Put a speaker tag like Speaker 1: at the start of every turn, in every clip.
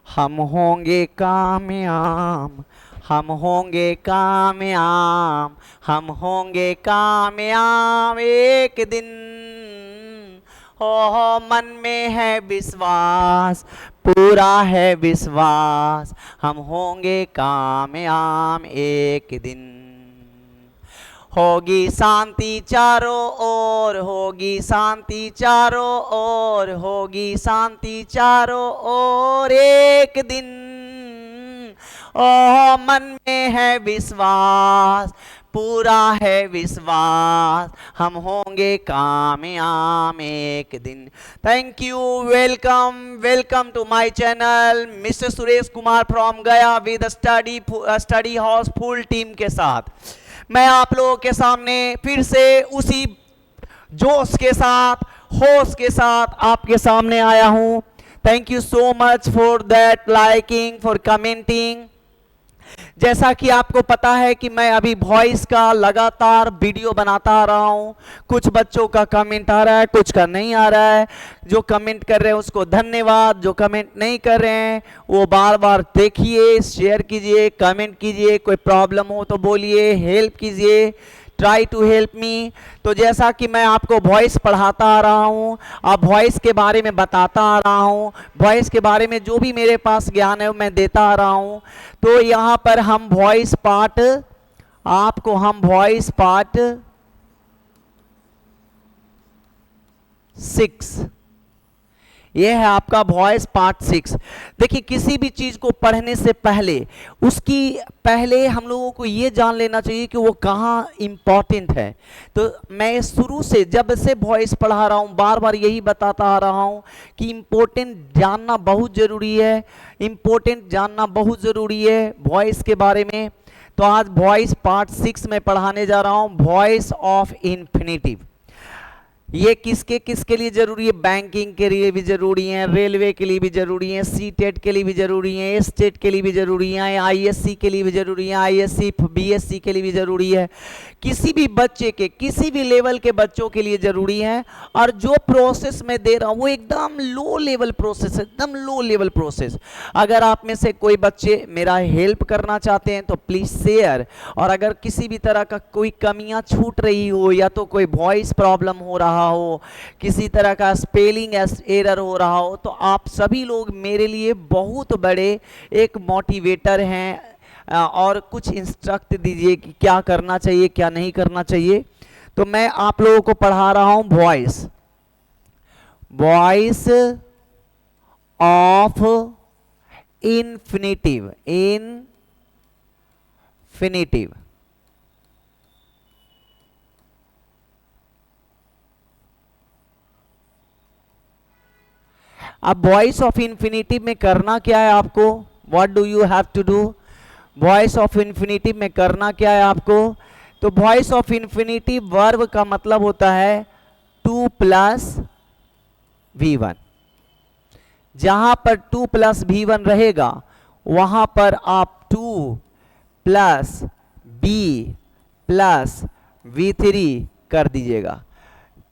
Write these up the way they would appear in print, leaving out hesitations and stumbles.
Speaker 1: हम होंगे कामयाब, हम होंगे कामयाब, हम होंगे कामयाब एक दिन। हो मन में है विश्वास, पूरा है विश्वास, हम होंगे कामयाब एक दिन। होगी शांति चारों ओर, होगी शांति चारों ओर, होगी शांति चारों ओर एक दिन। ओह मन में है विश्वास, पूरा है विश्वास, हम होंगे कामयाब एक दिन। Thank you, welcome welcome to my channel, mister Suresh Kumar from Gaya with study house full team के साथ मैं आप लोगों के सामने फिर से उसी जोश के साथ, होश के साथ आपके सामने आया हूं। Thank you so much for that liking, for commenting. जैसा कि आपको पता है कि मैं अभी वॉइस का लगातार वीडियो बनाता आ रहा हूं। कुछ बच्चों का कमेंट आ रहा है, कुछ का नहीं आ रहा है। जो कमेंट कर रहे हैं उसको धन्यवाद, जो कमेंट नहीं कर रहे हैं वो बार बार देखिए, शेयर कीजिए, कमेंट कीजिए। कोई प्रॉब्लम हो तो बोलिए, हेल्प कीजिए, ट्राई टू हेल्प मी। तो जैसा कि मैं आपको वॉइस पढ़ाता आ रहा हूँ, अब वॉइस के बारे में बताता आ रहा हूँ, वॉइस के बारे में जो भी मेरे पास ज्ञान है वो मैं देता आ रहा हूँ। तो यहाँ पर हम वॉइस पार्ट, आपको हम वॉइस पार्ट 6, ये है आपका वॉइस पार्ट 6। देखिए, किसी भी चीज को पढ़ने से पहले उसकी पहले हम लोगों को ये जान लेना चाहिए कि वो कहाँ इंपॉर्टेंट है। तो मैं शुरू से जब से वॉइस पढ़ा रहा हूँ बार बार यही बताता आ रहा हूँ कि इंपॉर्टेंट जानना बहुत जरूरी है, इंपॉर्टेंट जानना बहुत जरूरी है वॉइस के बारे में। तो आज वॉइस पार्ट 6 में पढ़ाने जा रहा हूँ, वॉइस ऑफ इन्फिनिटिव। ये किसके किसके लिए जरूरी है? बैंकिंग के लिए भी जरूरी है, रेलवे के लिए भी जरूरी है, सी टेट के लिए भी जरूरी है, स्टेट के लिए भी जरूरी है, आईएससी के लिए भी जरूरी है, आईएससी बीएससी के लिए भी जरूरी है। किसी भी बच्चे के, किसी भी लेवल के बच्चों के लिए जरूरी है। और जो प्रोसेस मैं दे रहा हूं वो एकदम लो लेवल प्रोसेस है, एकदम लो लेवल प्रोसेस। अगर आप में से कोई बच्चे मेरा हेल्प करना चाहते हैं तो प्लीज शेयर। और अगर किसी भी तरह का कोई कमियां छूट रही हो, या तो कोई वॉइस प्रॉब्लम हो रहा हो, किसी तरह का स्पेलिंग एरर हो रहा हो, तो आप सभी लोग मेरे लिए बहुत बड़े एक मोटिवेटर हैं। और कुछ इंस्ट्रक्ट दीजिए कि क्या करना चाहिए, क्या नहीं करना चाहिए। तो मैं आप लोगों को पढ़ा रहा हूं voice, voice of infinitive, infinitive. अब वॉइस ऑफ इन्फिनिटिव में करना क्या है आपको? What do you have to do? Voice of infinitive में करना क्या है आपको? तो वॉइस ऑफ इन्फिनिटिव वर्ब का मतलब होता है 2 प्लस V1। जहां पर 2 प्लस V1 रहेगा वहां पर आप 2 प्लस B प्लस V3 कर दीजिएगा।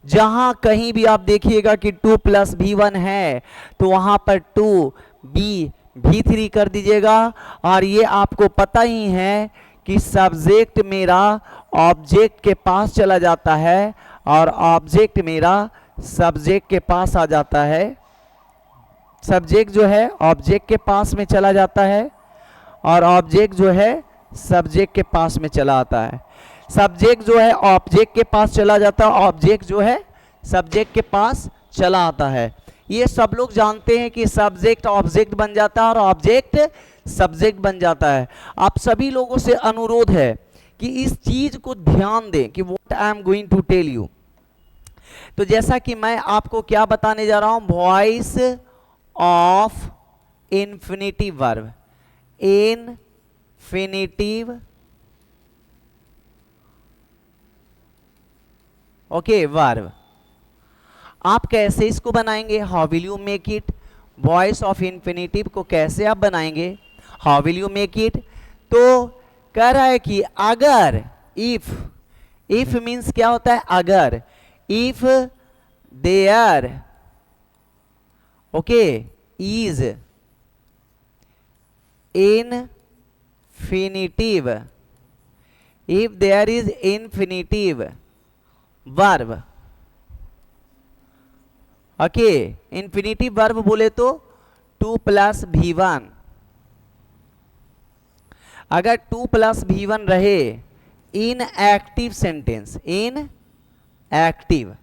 Speaker 1: जहां कहीं भी आप देखिएगा कि 2 प्लस V1 है तो वहां पर 2B V3 कर दीजिएगा। और ये आपको पता ही है कि सब्जेक्ट मेरा ऑब्जेक्ट के पास चला जाता है और ऑब्जेक्ट मेरा सब्जेक्ट के पास आ जाता है। सब्जेक्ट जो है ऑब्जेक्ट के पास में चला जाता है और ऑब्जेक्ट जो है सब्जेक्ट के पास में चला आता है। सब्जेक्ट जो है ऑब्जेक्ट के पास चला जाता है, ऑब्जेक्ट जो है सब्जेक्ट के पास चला आता है। ये सब लोग जानते हैं कि सब्जेक्ट ऑब्जेक्ट बन जाता है और ऑब्जेक्ट सब्जेक्ट बन जाता है। आप सभी लोगों से अनुरोध है कि इस चीज को ध्यान दें कि what I am going to tell you. तो जैसा कि मैं आपको क्या बताने जा रहा हूं, voice of infinitive verb, infinitive okay verb. आप कैसे इसको बनाएंगे? How will you make it? Voice of infinitive को कैसे आप बनाएंगे? How will you make it? तो कह रहा है कि अगर, इफ, इफ मीन्स क्या होता है? अगर, if there okay is infinitive, if there is infinitive verb, okay, infinitive verb बोले तो 2 + V1, अगर 2 + V1 रहे in active sentence, in active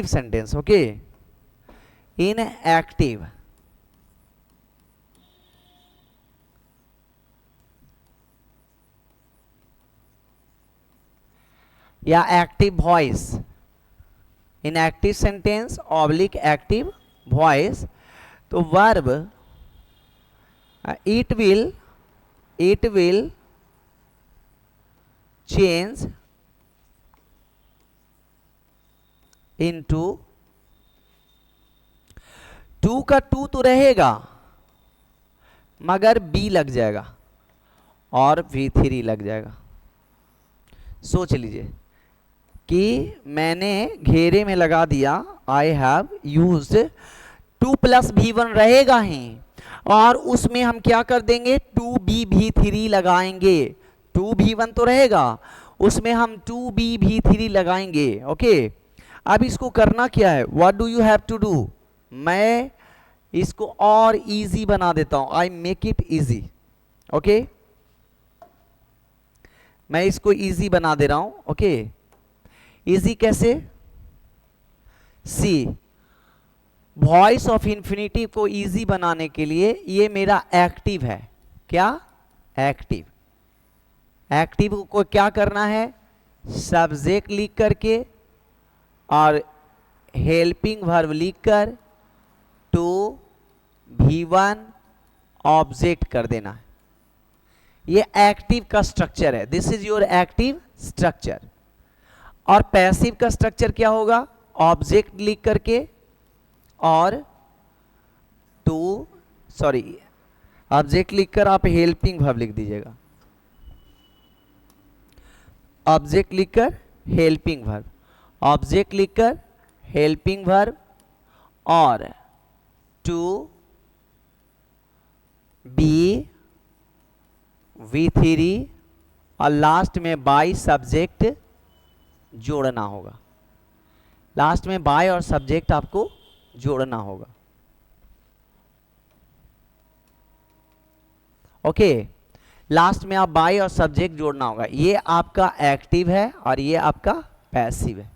Speaker 1: sentence, okay, in active, या active voice, in active sentence oblique active voice, तो verb it will change into, 2 का 2 तो रहेगा मगर बी लग जाएगा और V3 लग जाएगा। सोच लीजिए कि मैंने घेरे में लगा दिया आई हैव यूज्ड, 2 + V1 रहेगा ही और उसमें हम क्या कर देंगे 2B V3 लगाएंगे, 2 V1 तो रहेगा उसमें हम 2B V3 लगाएंगे, ओके। अब इसको करना क्या है, what do you have to do, मैं इसको और इजी बना देता हूं, I make it easy, okay, मैं इसको इजी बना दे रहा हूं, ओके। इजी कैसे, सी वॉइस ऑफ इन्फिनिटी को इजी बनाने के लिए ये मेरा एक्टिव है, क्या एक्टिव, एक्टिव को क्या करना है, सब्जेक्ट लिख करके और हेल्पिंग वर्ब लिखकर टू V1 ऑब्जेक्ट कर देना है, ये एक्टिव का स्ट्रक्चर है, this is your active structure. और पैसिव का स्ट्रक्चर क्या होगा, ऑब्जेक्ट लिख करके और ऑब्जेक्ट लिखकर आप हेल्पिंग वर्ब लिख दीजिएगा, ऑब्जेक्ट लिखकर हेल्पिंग वर्ब, ऑब्जेक्ट लिखकर हेल्पिंग वर्ब और टू बी V3 और लास्ट में बाय सब्जेक्ट जोड़ना होगा, लास्ट में बाय और सब्जेक्ट आपको जोड़ना होगा, ओके। लास्ट में आप बाय और सब्जेक्ट जोड़ना होगा, ये आपका एक्टिव है और ये आपका पैसिव है,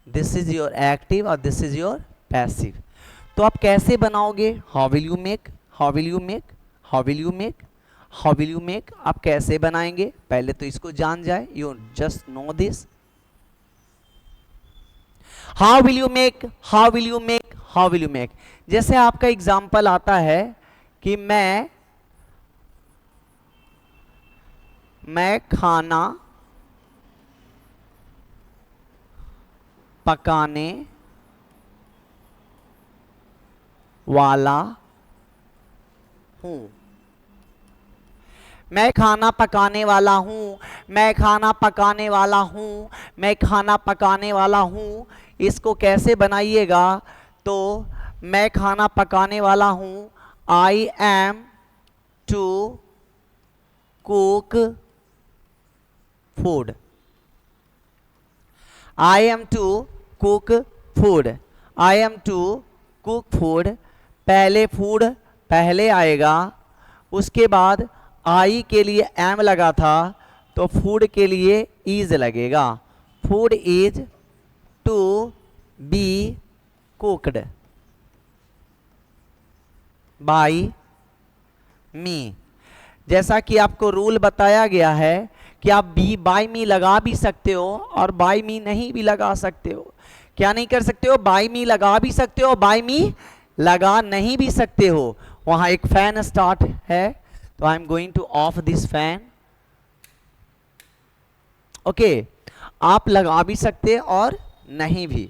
Speaker 1: दिस इज योर एक्टिव और दिस इज योर पैसिव। तो आप कैसे बनाओगे, how will you make, how will you make, how will you make, how will you make, आप कैसे बनाएंगे, पहले तो इसको जान जाए, you just know this, how will you make, how will you make, how will you make. जैसे आपका एग्जाम्पल आता है कि मैं खाना पकाने वाला हूं, मैं खाना पकाने वाला हूं, मैं खाना पकाने वाला हूं, मैं खाना पकाने वाला हूं। इसको कैसे बनाइएगा, तो मैं खाना पकाने वाला हूं, I am to cook food, I am to cook food, I am to cook food, पहले फूड पहले आएगा, उसके बाद आई के लिए एम लगा था तो फूड के लिए इज लगेगा, food is to be cooked by me. जैसा कि आपको रूल बताया गया है कि आप बी बाय मी लगा भी सकते हो और बाय मी नहीं भी लगा सकते हो, क्या नहीं कर सकते हो, बाय मी लगा भी सकते हो, बाय मी लगा नहीं भी सकते हो। वहां एक फैन स्टार्ट है तो आई am going two of this fan, okay. आप लगा भी सकते और नहीं भी,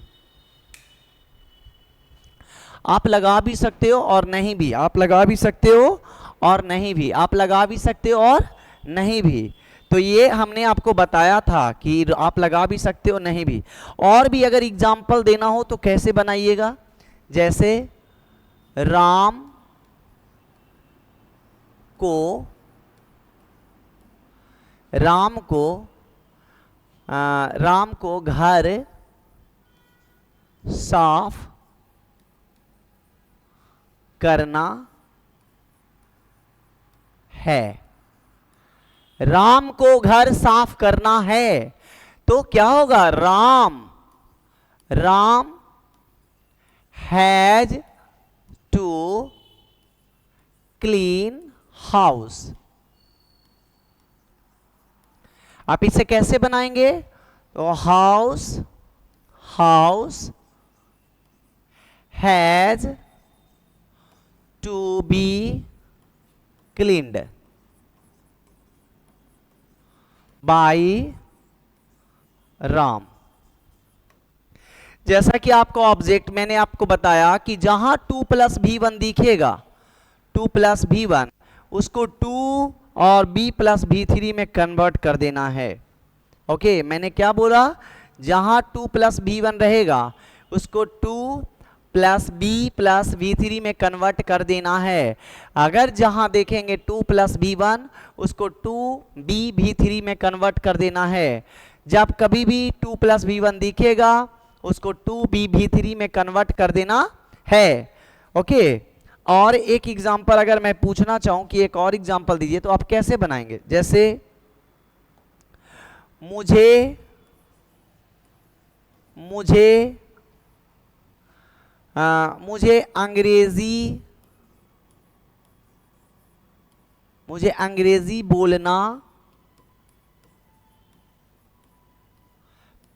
Speaker 1: आप लगा भी सकते हो और नहीं भी, आप लगा भी सकते हो और नहीं भी, आप लगा भी सकते हो और नहीं भी। तो ये हमने आपको बताया था कि आप लगा भी सकते हो नहीं भी। और भी अगर एग्जाम्पल देना हो तो कैसे बनाइएगा, जैसे राम राम को घर साफ करना है। राम को घर साफ करना है तो क्या होगा? Ram has to clean house. आप इसे कैसे बनाएंगे? तो house has to be cleaned by Ram. जैसा कि आपको ऑब्जेक्ट मैंने आपको बताया कि जहां 2+v1 दिखेगा, 2+v1 उसको 2 और b+v3 में कन्वर्ट कर देना है। ओके, मैंने क्या बोला? जहां 2+v1 रहेगा उसको 2+b+v3 में कन्वर्ट कर देना है। अगर जहां देखेंगे 2+v1 उसको 2b+v3 में कन्वर्ट कर देना है। जब कभी भी 2+v1 दिखेगा उसको 2b+v3 में कन्वर्ट कर देना है। ओके, और एक एग्जांपल अगर मैं पूछना चाहूं कि एक और एग्जांपल दीजिए तो आप कैसे बनाएंगे? जैसे मुझे अंग्रेजी बोलना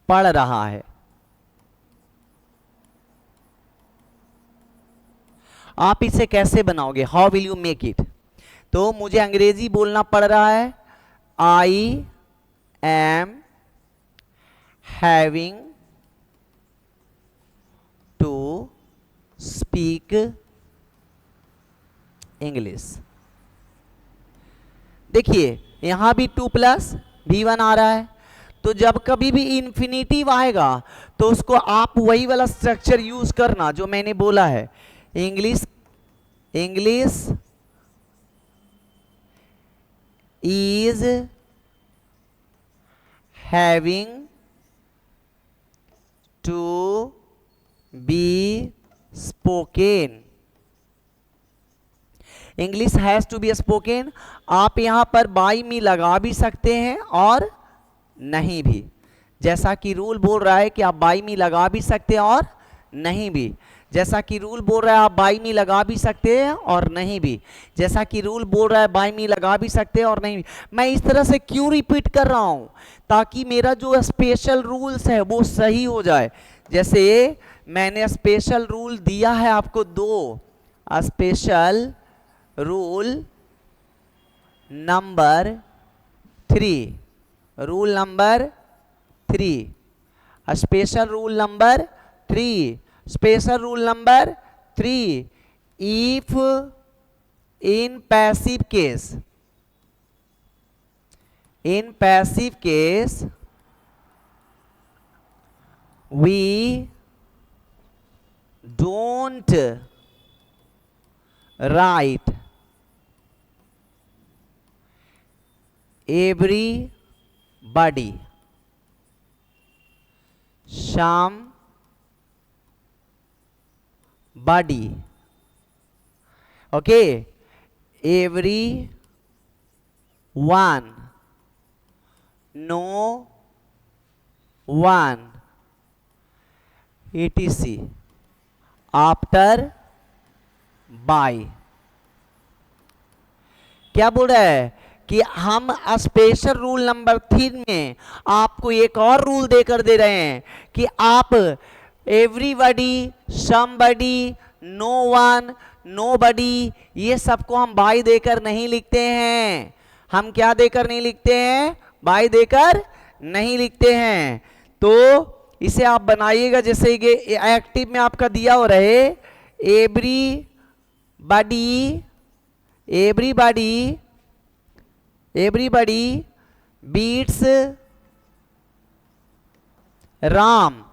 Speaker 1: पड़ रहा है। आप इसे कैसे बनाओगे? How will you make it? तो मुझे अंग्रेजी बोलना पड़ रहा है। I am having to speak English. देखिए यहां भी 2+v1 आ रहा है, तो जब कभी भी इंफिनिटिव आएगा तो उसको आप वही वाला स्ट्रक्चर यूज करना जो मैंने बोला है। English is having to be spoken। English has to be spoken. आप यहां पर बाई मी लगा भी सकते हैं और नहीं भी, जैसा कि रूल बोल रहा है कि आप बाई मी लगा भी सकते हैं और नहीं भी। जैसा कि रूल बोल रहा है आप बाई मी लगा भी सकते हैं और नहीं भी। जैसा कि रूल बोल रहा है बाई मी लगा भी सकते हैं और नहीं भी। मैं इस तरह से क्यों रिपीट कर रहा हूं? ताकि मेरा जो स्पेशल रूल्स है वो सही हो जाए। जैसे मैंने स्पेशल रूल दिया है आपको 2। Special rule number 3, rule number 3, special rule number 3, special rule number 3, if in passive case we don't write everybody, somebody, okay, everyone, no one, etc, after, by। क्या बोल रहा है कि हम स्पेशल रूल नंबर 3 में आपको एक और रूल देकर दे रहे हैं कि आप everybody, somebody, no one, nobody, ये सबको हम बाय देकर नहीं लिखते हैं। हम क्या देकर नहीं लिखते हैं? बाय देकर नहीं लिखते हैं। तो इसे आप बनाइएगा जैसे कि एक्टिव में आपका दिया हो रहे everybody beats राम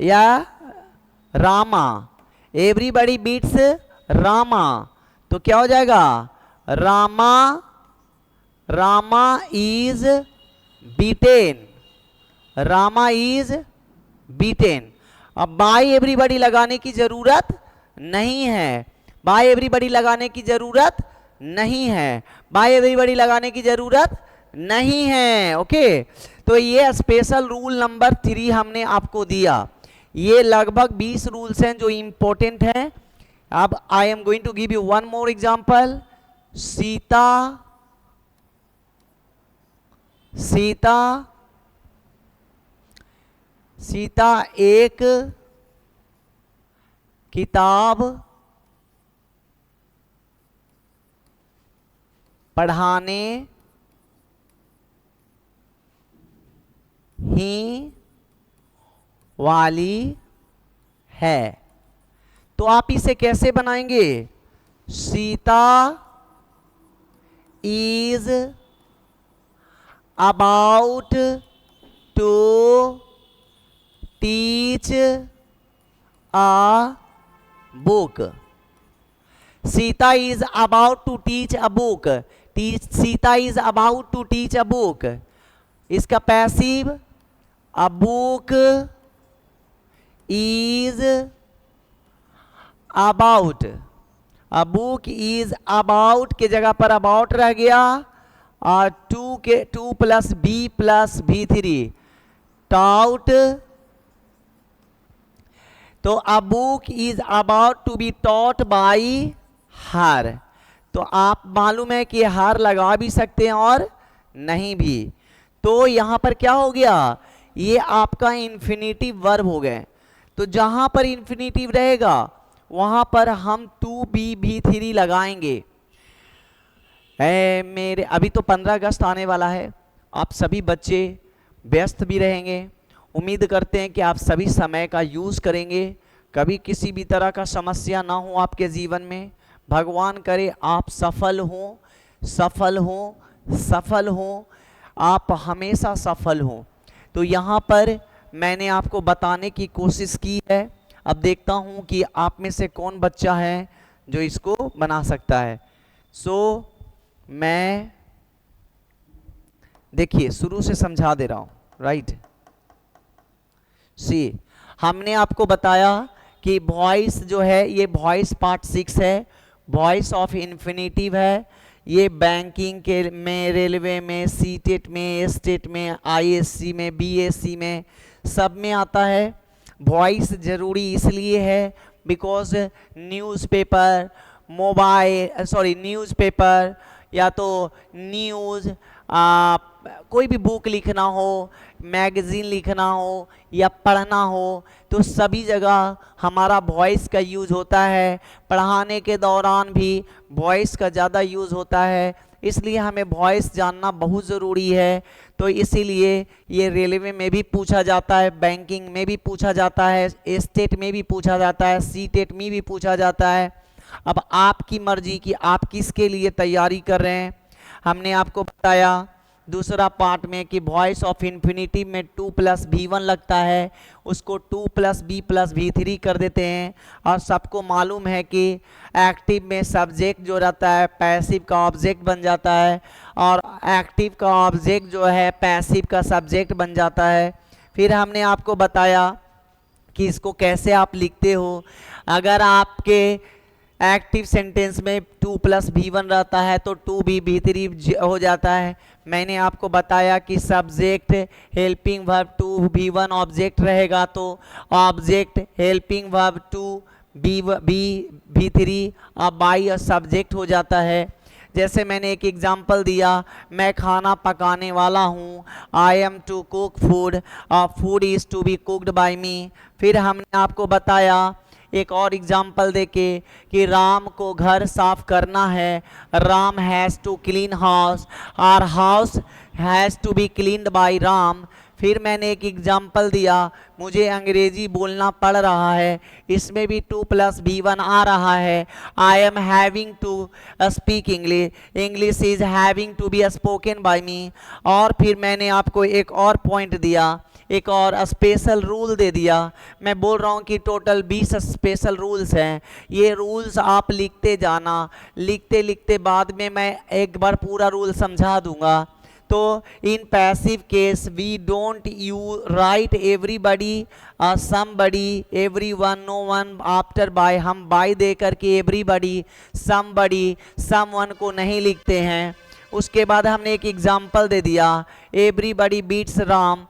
Speaker 1: या रामा। एवरीबडी बीट्स रामा, तो क्या हो जाएगा? Rama, Rama is beaten, Rama is beaten. अब बाय एवरीबॉडी लगाने की जरूरत नहीं है, बाय एवरीबॉडी लगाने की जरूरत नहीं है, बाय एवरीबॉडी लगाने की जरूरत नहीं है। ओके, तो ये स्पेशल रूल नंबर 3 हमने आपको दिया। ये लगभग 20 रूल्स हैं जो इंपॉर्टेंट हैं। अब I am going to give you one more example. Sita, Sita, Sita एक किताब पढ़ाने ही वाली है। तो आप इसे कैसे बनाएंगे? Sita is about to teach a book. Sita is about to teach a book. Sita is about to teach a book. इसका passive, a book is about, a book is about के जगह पर अबाउट रह गया, और 2 के 2 plus B plus V3 taught. तो a book is about to be taught by her. तो आप मालूम है कि हर लगा भी सकते हैं और नहीं भी। तो यहां पर क्या हो गया, ये आपका इन्फिनेटिव वर्ब हो गए। तो जहां पर इन्फिनेटिव रहेगा वहां पर हम 2B3 लगाएंगे। मेरे अभी तो 15 अगस्त आने वाला है, आप सभी बच्चे व्यस्त भी रहेंगे। उम्मीद करते हैं कि आप सभी समय का यूज़ करेंगे, कभी किसी भी तरह का समस्या ना हो आपके जीवन में। भगवान करे आप सफल हों, सफल हों, सफल हों, आप हमेशा सफल हों। तो यहाँ पर मैंने आपको बताने की कोशिश की है। अब देखता हूँ कि आप में से कौन बच्चा है जो इसको बना सकता है। मैं देखिए शुरू से समझा दे रहा हूँ, राइट। सी, हमने आपको बताया कि वॉइस जो है ये वॉइस पार्ट 6 है, वॉइस ऑफ इन्फिनेटिव है। ये बैंकिंग के में, रेलवे में, सीटेट में, स्टेट में, आईएससी में, बीएससी में, सब में आता है। वॉइस जरूरी इसलिए है because newspaper, mobile, sorry newspaper या तो न्यूज़, कोई भी बुक लिखना हो, मैगजीन लिखना हो या पढ़ना हो, तो सभी जगह हमारा वॉइस का यूज़ होता है। पढ़ाने के दौरान भी वॉइस का ज़्यादा यूज़ होता है, इसलिए हमें वॉइस जानना बहुत ज़रूरी है। तो इसीलिए ये रेलवे में भी पूछा जाता है, बैंकिंग में भी पूछा जाता है, स्टेट में भी पूछा जाता है, सीटेट में भी पूछा जाता है। अब आपकी मर्जी कि आप किसके लिए तैयारी कर रहे हैं। हमने आपको बताया दूसरा पार्ट में कि वॉइस ऑफ इन्फिनिटिव में 2 प्लस V1 लगता है, उसको 2 प्लस B प्लस V3 कर देते हैं। और सबको मालूम है कि एक्टिव में सब्जेक्ट जो रहता है पैसिव का ऑब्जेक्ट बन जाता है, और एक्टिव का ऑब्जेक्ट जो है पैसिव का सब्जेक्ट बन जाता है। फिर हमने आपको बताया कि इसको कैसे आप लिखते हो। अगर आपके एक्टिव सेंटेंस में 2 प्लस V1 रहता है तो 2B V3 हो जाता है। मैंने आपको बताया कि subject helping verb 2B1 object रहेगा तो object helping verb 2B V3 अब बाई सब्जेक्ट हो जाता है। जैसे मैंने एक एग्जाम्पल दिया, मैं खाना पकाने वाला हूँ, I am to cook food, food is to be cooked by me. फिर हमने आपको बताया एक और एग्जाम्पल देके कि राम को घर साफ करना है, Ram has to clean house, or house has to be cleaned by Ram. फिर मैंने एक एग्जाम्पल दिया, मुझे अंग्रेजी बोलना पड़ रहा है, इसमें भी 2+B1 आ रहा है। I am having to speak English, English is having to be spoken by me. और फिर मैंने आपको एक और पॉइंट दिया, एक और स्पेशल रूल दे दिया। मैं बोल रहा हूँ कि टोटल 20 स्पेशल रूल्स हैं, ये रूल्स आप लिखते जाना, लिखते लिखते बाद में मैं एक बार पूरा रूल समझा दूंगा। तो in passive case we don't you write everybody, somebody, everyone, no one after by, हम बाय दे करके एवरीबडी, समबडी, समवन को नहीं लिखते हैं। उसके बाद हमने एक एग्जाम्पल दे दिया, everybody beats Ram,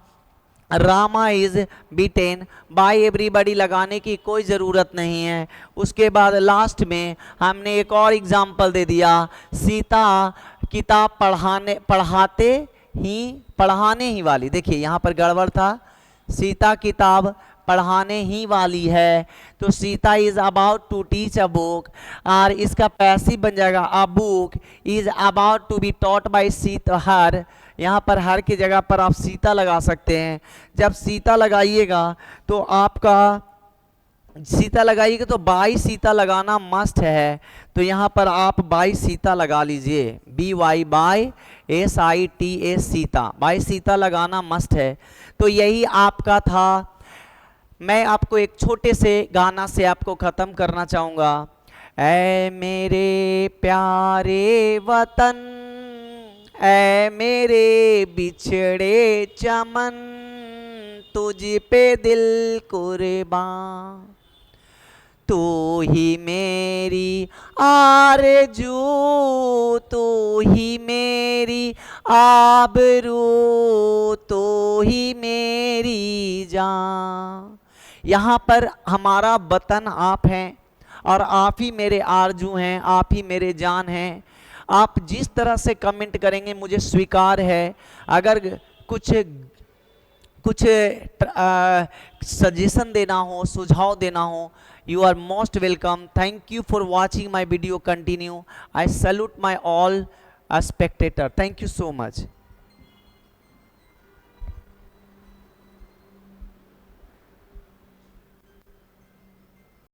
Speaker 1: Rama is beaten, by everybody लगाने की कोई ज़रूरत नहीं है। उसके बाद लास्ट में हमने एक और एग्जाम्पल दे दिया, सीता किताब पढ़ाने ही वाली, देखिए यहाँ पर गड़बड़ था, सीता किताब पढ़ाने ही वाली है, तो Sita is about to teach a book, और इसका पैसिव बन जाएगा a book is about to be taught by Sita her. यहाँ पर हर की जगह पर आप सीता लगा सकते हैं। जब सीता लगाइएगा तो आपका सीता लगाइएगा तो बाई सीता लगाना मस्ट है, तो यहाँ पर आप बाई सीता लगा लीजिए, BY by SITA Sita, by Sita लगाना मस्ट है। तो यही आपका था। मैं आपको एक छोटे से गाना से आपको ख़त्म करना चाहूँगा। ऐ मेरे प्यारे वतन, ऐ मेरे बिछड़े चमन, तुझ पे दिल कुर्बान, तू ही मेरी आरज़ू, तू ही मेरी आबरू, तू ही मेरी जान। यहाँ पर हमारा वतन आप हैं और आप ही मेरे आरज़ू हैं, आप ही मेरे जान हैं। आप जिस तरह से कमेंट करेंगे मुझे स्वीकार है। अगर कुछ सजेशन देना हो, सुझाव देना हो, you are most welcome. Thank you for watching my video. Continue. I salute my all spectator. Thank you so much.